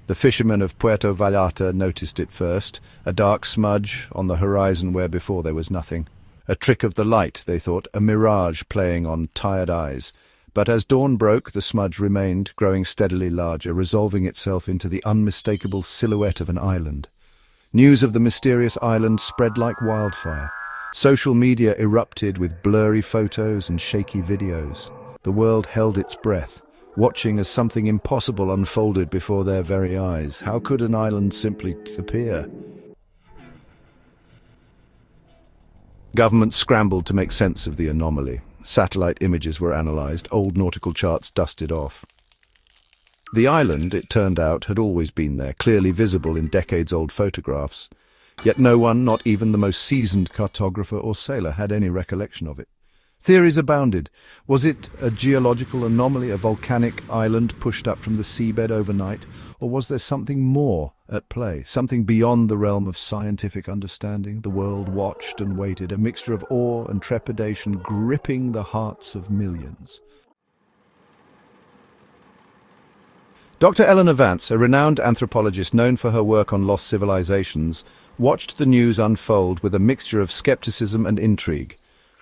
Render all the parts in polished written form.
The fishermen of Puerto Vallarta noticed it first, a dark smudge on the horizon where before there was nothing. A trick of the light, they thought, a mirage playing on tired eyes. But as dawn broke, the smudge remained, growing steadily larger, resolving itself into the unmistakable silhouette of an island. News of the mysterious island spread like wildfire. Social media erupted with blurry photos and shaky videos. The world held its breath, watching as something impossible unfolded before their very eyes. How could an island simply disappear? Governments scrambled to make sense of the anomaly. Satellite images were analysed, old nautical charts dusted off. The island, it turned out, had always been there, clearly visible in decades-old photographs. Yet no one, not even the most seasoned cartographer or sailor, had any recollection of it. Theories abounded. Was it a geological anomaly, a volcanic island pushed up from the seabed overnight? Or was there something more at play, something beyond the realm of scientific understanding? The world watched and waited, a mixture of awe and trepidation gripping the hearts of millions. Dr. Eleanor Vance, a renowned anthropologist known for her work on lost civilizations, watched the news unfold with a mixture of skepticism and intrigue.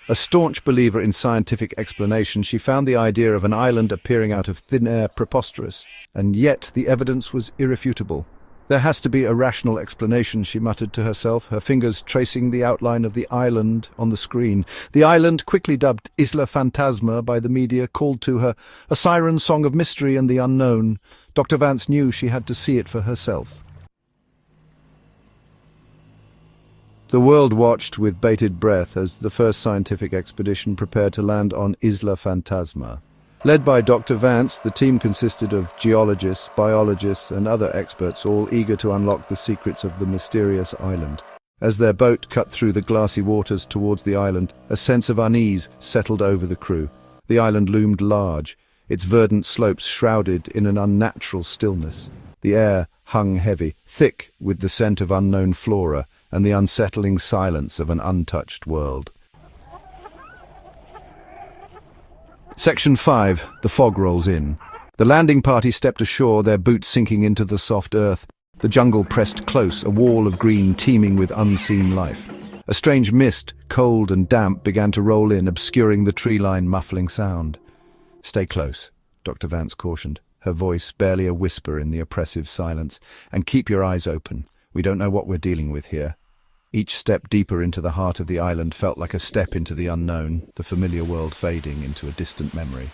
A staunch believer in scientific explanation, she found the idea of an island appearing out of thin air preposterous, and yet the evidence was irrefutable. There has to be a rational explanation, she muttered to herself, her fingers tracing the outline of the island on the screen. The island, quickly dubbed Isla Fantasma by the media, called to her, a siren song of mystery and the unknown. Dr. Vance knew she had to see it for herself. The world watched with bated breath as the first scientific expedition prepared to land on Isla Fantasma. Led by Dr. Vance, the team consisted of geologists, biologists, and other experts, all eager to unlock the secrets of the mysterious island. As their boat cut through the glassy waters towards the island, a sense of unease settled over the crew. The island loomed large, its verdant slopes shrouded in an unnatural stillness. The air hung heavy, thick with the scent of unknown flora, and the unsettling silence of an untouched world. Section 5. The fog rolls in. The landing party stepped ashore, their boots sinking into the soft earth. The jungle pressed close, a wall of green teeming with unseen life. A strange mist, cold and damp, began to roll in, obscuring the tree line, muffling sound. "Stay close," Dr. Vance cautioned, her voice barely a whisper in the oppressive silence. "And keep your eyes open. We don't know what we're dealing with here." Each step deeper into the heart of the island felt like a step into the unknown, the familiar world fading into a distant memory.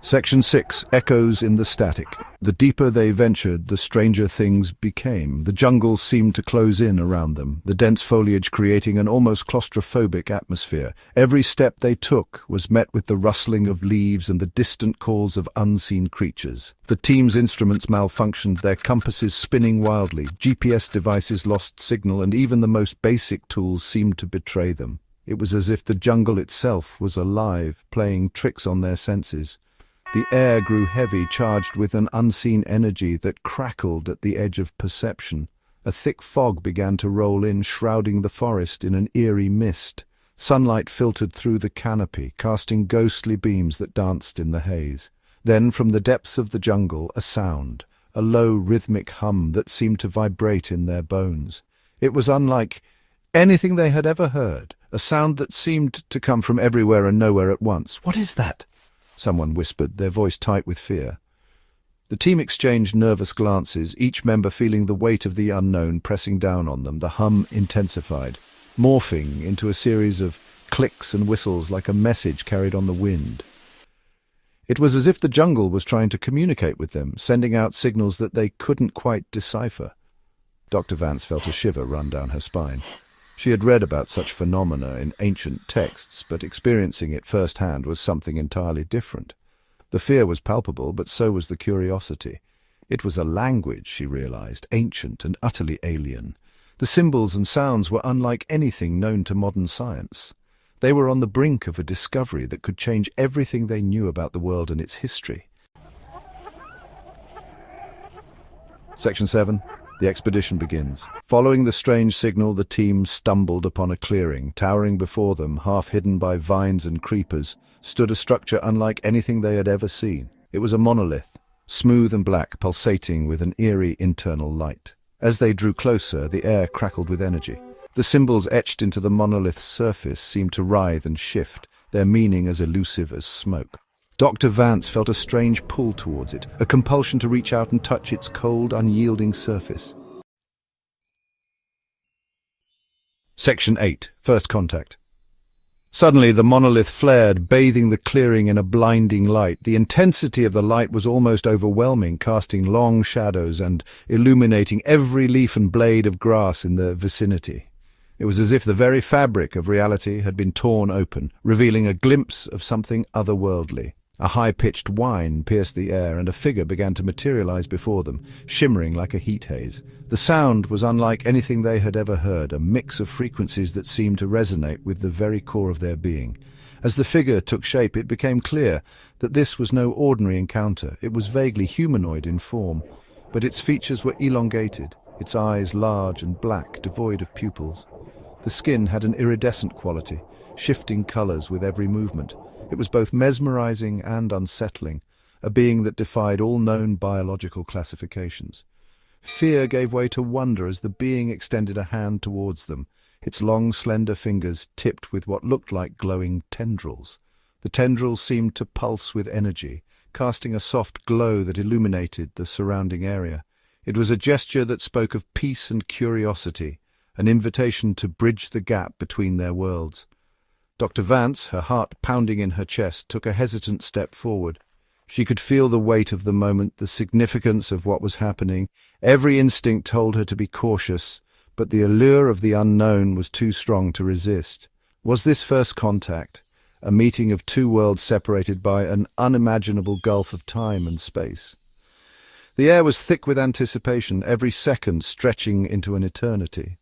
Section 6. Echoes in the static. The deeper they ventured, the stranger things became. The jungle seemed to close in around them, the dense foliage creating an almost claustrophobic atmosphere. Every step they took was met with the rustling of leaves and the distant calls of unseen creatures. The team's instruments malfunctioned, their compasses spinning wildly. GPS devices lost signal, and even the most basic tools seemed to betray them. It was as if the jungle itself was alive, playing tricks on their senses. The air grew heavy, charged with an unseen energy that crackled at the edge of perception. A thick fog began to roll in, shrouding the forest in an eerie mist. Sunlight filtered through the canopy, casting ghostly beams that danced in the haze. Then, from the depths of the jungle, a sound, a low rhythmic hum that seemed to vibrate in their bones. It was unlike anything they had ever heard, a sound that seemed to come from everywhere and nowhere at once. "What is that?" someone whispered, their voice tight with fear. The team exchanged nervous glances, each member feeling the weight of the unknown pressing down on them. The hum intensified, morphing into a series of clicks and whistles like a message carried on the wind. It was as if the jungle was trying to communicate with them, sending out signals that they couldn't quite decipher. Dr. Vance felt a shiver run down her spine. She had read about such phenomena in ancient texts, but experiencing it firsthand was something entirely different. The fear was palpable, but so was the curiosity. It was a language, she realized, ancient and utterly alien. The symbols and sounds were unlike anything known to modern science. They were on the brink of a discovery that could change everything they knew about the world and its history. Section 7. The expedition begins. Following the strange signal, the team stumbled upon a clearing. Towering before them, half hidden by vines and creepers, stood a structure unlike anything they had ever seen. It was a monolith, smooth and black, pulsating with an eerie internal light. As they drew closer, the air crackled with energy. The symbols etched into the monolith's surface seemed to writhe and shift, their meaning as elusive as smoke. Dr. Vance felt a strange pull towards it, a compulsion to reach out and touch its cold, unyielding surface. Section 8. First Contact. Suddenly the monolith flared, bathing the clearing in a blinding light. The intensity of the light was almost overwhelming, casting long shadows and illuminating every leaf and blade of grass in the vicinity. It was as if the very fabric of reality had been torn open, revealing a glimpse of something otherworldly. A high-pitched whine pierced the air, and a figure began to materialize before them, shimmering like a heat haze. The sound was unlike anything they had ever heard, a mix of frequencies that seemed to resonate with the very core of their being. As the figure took shape, it became clear that this was no ordinary encounter. It was vaguely humanoid in form, but its features were elongated, its eyes large and black, devoid of pupils. The skin had an iridescent quality, shifting colors with every movement. It was both mesmerizing and unsettling, a being that defied all known biological classifications. Fear gave way to wonder as the being extended a hand towards them, its long, slender fingers tipped with what looked like glowing tendrils. The tendrils seemed to pulse with energy, casting a soft glow that illuminated the surrounding area. It was a gesture that spoke of peace and curiosity, an invitation to bridge the gap between their worlds. Dr. Vance, her heart pounding in her chest, took a hesitant step forward. She could feel the weight of the moment, the significance of what was happening. Every instinct told her to be cautious, but the allure of the unknown was too strong to resist. Was this first contact, a meeting of two worlds separated by an unimaginable gulf of time and space? The air was thick with anticipation, every second stretching into an eternity.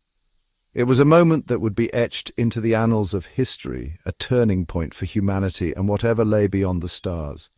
It was a moment that would be etched into the annals of history, a turning point for humanity and whatever lay beyond the stars.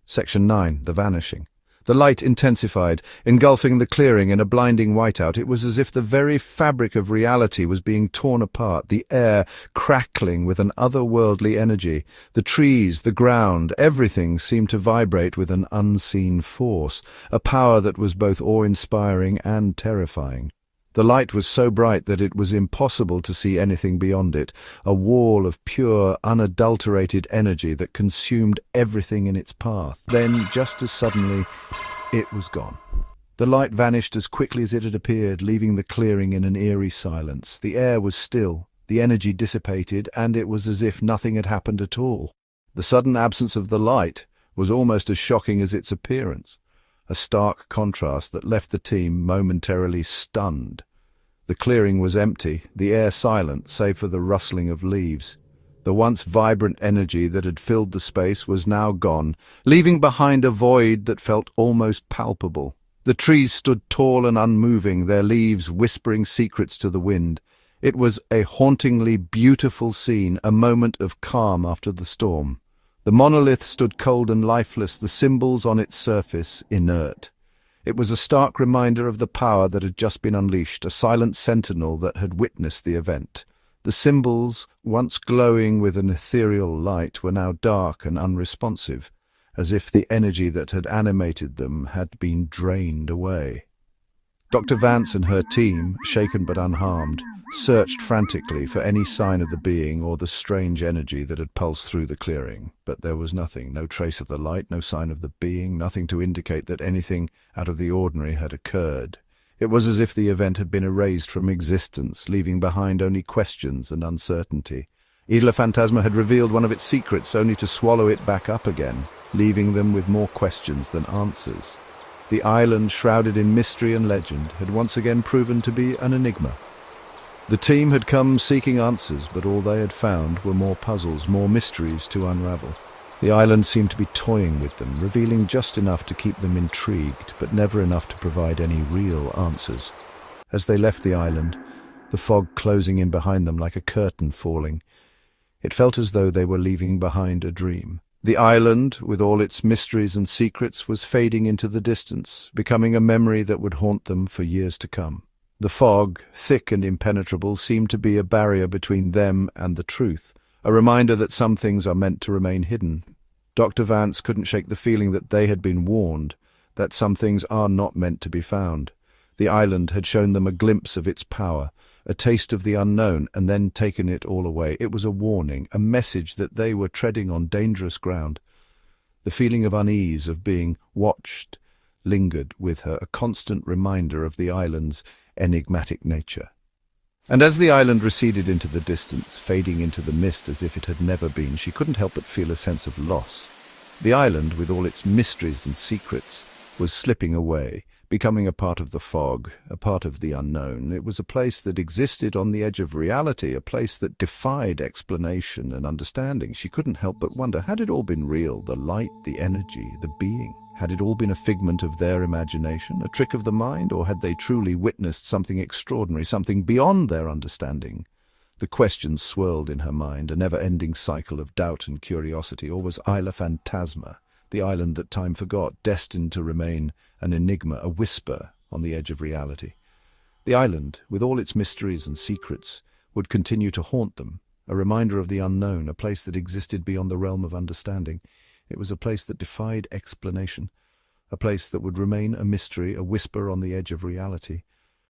Section 9. The Vanishing. The light intensified, engulfing the clearing in a blinding whiteout. It was as if the very fabric of reality was being torn apart, the air crackling with an otherworldly energy. The trees, the ground, everything seemed to vibrate with an unseen force, a power that was both awe-inspiring and terrifying. The light was so bright that it was impossible to see anything beyond it, a wall of pure, unadulterated energy that consumed everything in its path. Then, just as suddenly, it was gone. The light vanished as quickly as it had appeared, leaving the clearing in an eerie silence. The air was still, the energy dissipated, and it was as if nothing had happened at all. The sudden absence of the light was almost as shocking as its appearance, a stark contrast that left the team momentarily stunned. The clearing was empty, the air silent, save for the rustling of leaves. The once vibrant energy that had filled the space was now gone, leaving behind a void that felt almost palpable. The trees stood tall and unmoving, their leaves whispering secrets to the wind. It was a hauntingly beautiful scene, a moment of calm after the storm. The monolith stood cold and lifeless, the symbols on its surface inert. It was a stark reminder of the power that had just been unleashed, a silent sentinel that had witnessed the event. The symbols, once glowing with an ethereal light, were now dark and unresponsive, as if the energy that had animated them had been drained away. Dr. Vance and her team, shaken but unharmed, searched frantically for any sign of the being or the strange energy that had pulsed through the clearing. But there was nothing, no trace of the light, no sign of the being, nothing to indicate that anything out of the ordinary had occurred. It was as if the event had been erased from existence, leaving behind only questions and uncertainty. Isla Fantasma had revealed one of its secrets only to swallow it back up again, leaving them with more questions than answers. The island, shrouded in mystery and legend, had once again proven to be an enigma. The team had come seeking answers, but all they had found were more puzzles, more mysteries to unravel. The island seemed to be toying with them, revealing just enough to keep them intrigued, but never enough to provide any real answers. As they left the island, the fog closing in behind them like a curtain falling, it felt as though they were leaving behind a dream. The island, with all its mysteries and secrets, was fading into the distance, becoming a memory that would haunt them for years to come. The fog, thick and impenetrable, seemed to be a barrier between them and the truth, A reminder that some things are meant to remain hidden. Dr. Vance couldn't shake the feeling that they had been warned, that some things are not meant to be found. The island had shown them a glimpse of its power, a taste of the unknown, and then taken it all away. It was a warning, a message that they were treading on dangerous ground. The feeling of unease, of being watched, lingered with her, a constant reminder of the island's enigmatic nature. And as the island receded into the distance, fading into the mist as if it had never been, she couldn't help but feel a sense of loss. The island, with all its mysteries and secrets, was slipping away, becoming a part of the fog, a part of the unknown. It was a place that existed on the edge of reality, a place that defied explanation and understanding. She couldn't help but wonder, had it all been real? The light, the energy, the being? Had it all been a figment of their imagination, a trick of the mind, or had they truly witnessed something extraordinary, something beyond their understanding? The questions swirled in her mind, a never-ending cycle of doubt and curiosity. Or was Isla Phantasma, the island that time forgot, destined to remain an enigma, a whisper on the edge of reality? The island, with all its mysteries and secrets, would continue to haunt them, a reminder of the unknown, a place that existed beyond the realm of understanding. It was a place that defied explanation, a place that would remain a mystery, a whisper on the edge of reality.